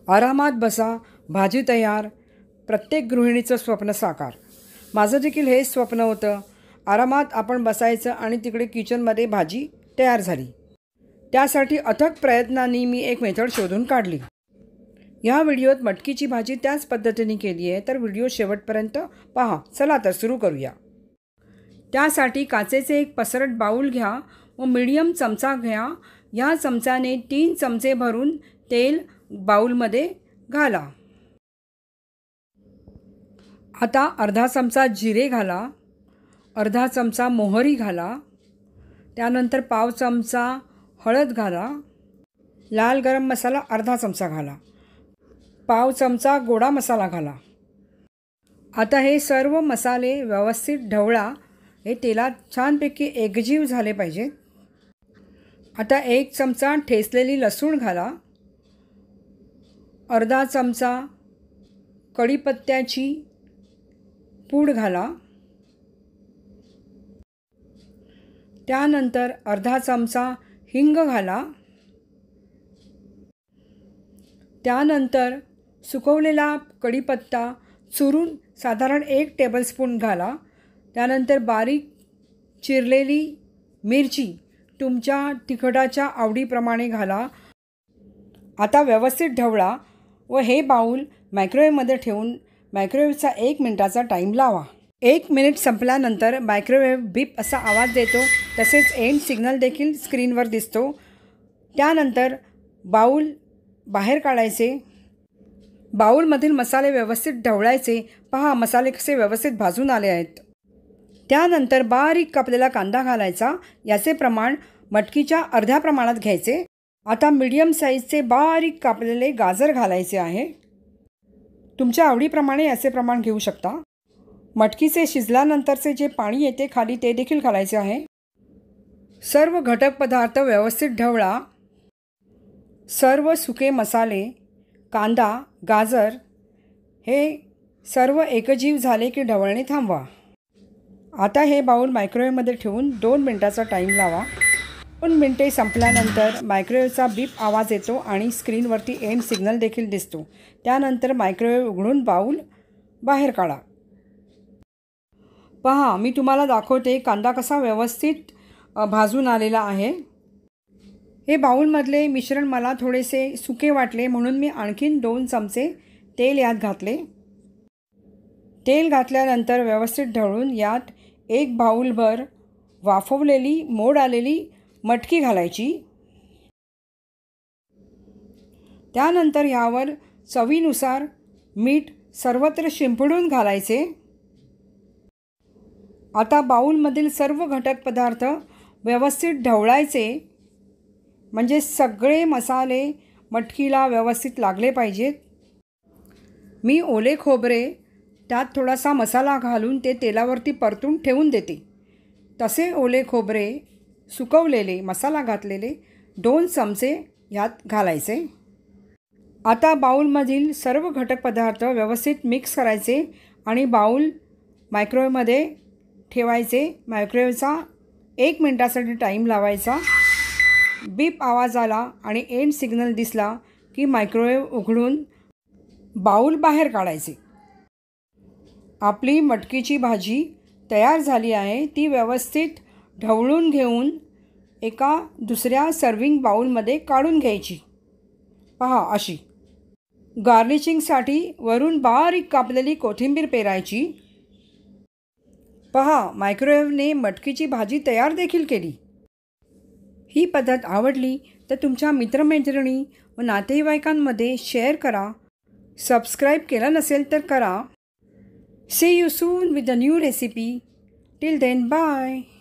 आरामात बसा, भाजी तयार. प्रत्येक गृहिणीचं स्वप्न साकार. माझं देखील हेच स्वप्न होतं. आरामात आपण बसायचं आणि तिकडे किचनमध्ये भाजी तयार झाली. त्यासाठी अथक प्रयत्नांनी मी एक मेथड शोधून काढली. ह्या व्हिडिओत मटकीची भाजी त्याच पद्धतीने केली आहे, तर व्हिडिओ शेवटपर्यंत पहा. चला तर सुरू करूया. त्यासाठी काचेचे एक पसरट बाऊल घ्या व मीडियम चमचा घ्या. या चमच्याने 3 चमचे भरून तेल बाऊलमध्ये घाला. आता अर्धा चमचा जिरे घाला, अर्धा चमचा मोहरी घाला, त्यानंतर पाव चमचा हळद घाला, लाल गरम मसाला अर्धा चमचा घाला, पाव चमचा गोडा मसाला घाला. आता हे सर्व मसाले व्यवस्थित ढवळा. हे तेलात छानपैकी एकजीव झाले पाहिजेत. आता 1 चमचा ठेचलेली लसूण घाला, अर्धा चमचा कढीपत्त्याची पूड घाला, त्यानंतर अर्धा चमचा हिंग घाला, त्यानंतर सुकवलेला कढीपत्ता चुरून साधारण 1 टेबलस्पून घाला, त्यानंतर बारीक चिरलेली मिरची तुमच्या तिखटाच्या आवडीप्रमाणे घाला. आता व्यवस्थित ढवळा व हे बाऊल मायक्रोवेव्हमध्ये ठेवून मायक्रोवेव्हचा 1 मिनिटाचा टाईम लावा. 1 मिनिट संपल्यानंतर मायक्रोवेव्ह बीप असा आवाज देतो, तसेच एंड सिग्नल देखील स्क्रीनवर दिसतो. त्यानंतर बाऊल बाहेर काढायचे. बाऊलमधील मसाले व्यवस्थित ढवळायचे. पहा, मसाले कसे व्यवस्थित भाजून आले आहेत. त्यानंतर बारीक कापलेला कांदा घालायचा. याचे प्रमाण मटकीच्या अर्ध्या प्रमाणात घ्यायचे. आता मीडियम साईजचे बारीक कापलेले गाजर घालायचे आहे. तुमच्या आवडीप्रमाणे याचे प्रमाण घेऊ शकता. मटकीचे शिजल्यानंतरचे जे पाणी येते खाली ते देखील घालायचे आहे. सर्व घटक पदार्थ व्यवस्थित ढवळा. सर्व सुके मसाले, कांदा, गाजर हे सर्व एकजीव झाले की ढवळणे थांबवा. आता हे बाऊल मायक्रोवेव्हमध्ये ठेवून 2 मिनिटाचा टाईम लावा. 2 मिनिटे संपल्यानंतर मायक्रोवेव्हचा बीप आवाज येतो आणि स्क्रीनवरती एंड सिग्नल देखील दिसतो. त्यानंतर मायक्रोवेव्ह उघडून बाऊल बाहेर काढा. पहा, मी तुम्हाला दाखवते कांदा कसा व्यवस्थित भाजून आलेला आहे. हे बाऊलमधले मिश्रण मला थोडेसे सुके वाटले म्हणून मी आणखीन 2 चमचे तेल यात घातले. तेल घातल्यानंतर व्यवस्थित ढवळून यात 1 बाऊलभर वाफवलेली मोड आलेली मटकी घालायची. त्यानंतर ह्यावर चवीनुसार मीठ सर्वत्र शिंपडून घालायचे. आता बाऊलमधील सर्व घटक पदार्थ व्यवस्थित ढवळायचे, म्हणजे सगळे मसाले मटकीला व्यवस्थित लागले पाहिजेत. मी ओले खोबरे त्यात थोडासा मसाला घालून ते तेलावरती परतून ठेवून देते. तसे ओले खोबरे सुकवलेले मसाला घातलेले 2 चमचे यात घालायचे. आता बाऊलमधील सर्व घटक पदार्थ व्यवस्थित मिक्स करायचे आणि बाऊल मायक्रोवेव्हमध्ये ठेवायचे. मायक्रोवेव्हचा 1 मिनिटासाठी टाईम लावायचा. बीप आवाज आला आणि एंड सिग्नल दिसला की मायक्रोवेव्ह उघडून बाऊल बाहेर काढायचे. आपली मटकीची भाजी तयार झाली आहे. ती व्यवस्थित ढवळून घेऊन एका दुसऱ्या सर्विंग बाऊलमध्ये काढून घ्यायची. पहा, अशी. गार्निशिंगसाठी वरून बारीक कापलेली कोथिंबीर पेरायची. पहा, मायक्रोवेव्हने मटकीची भाजी तयार देखील केली. ही पद्धत आवडली तर तुमच्या मित्रमैत्रिणी व नातेवाईकांमध्ये शेअर करा. सबस्क्राईब केलं नसेल तर करा. See you soon with a new recipe. Till then, bye.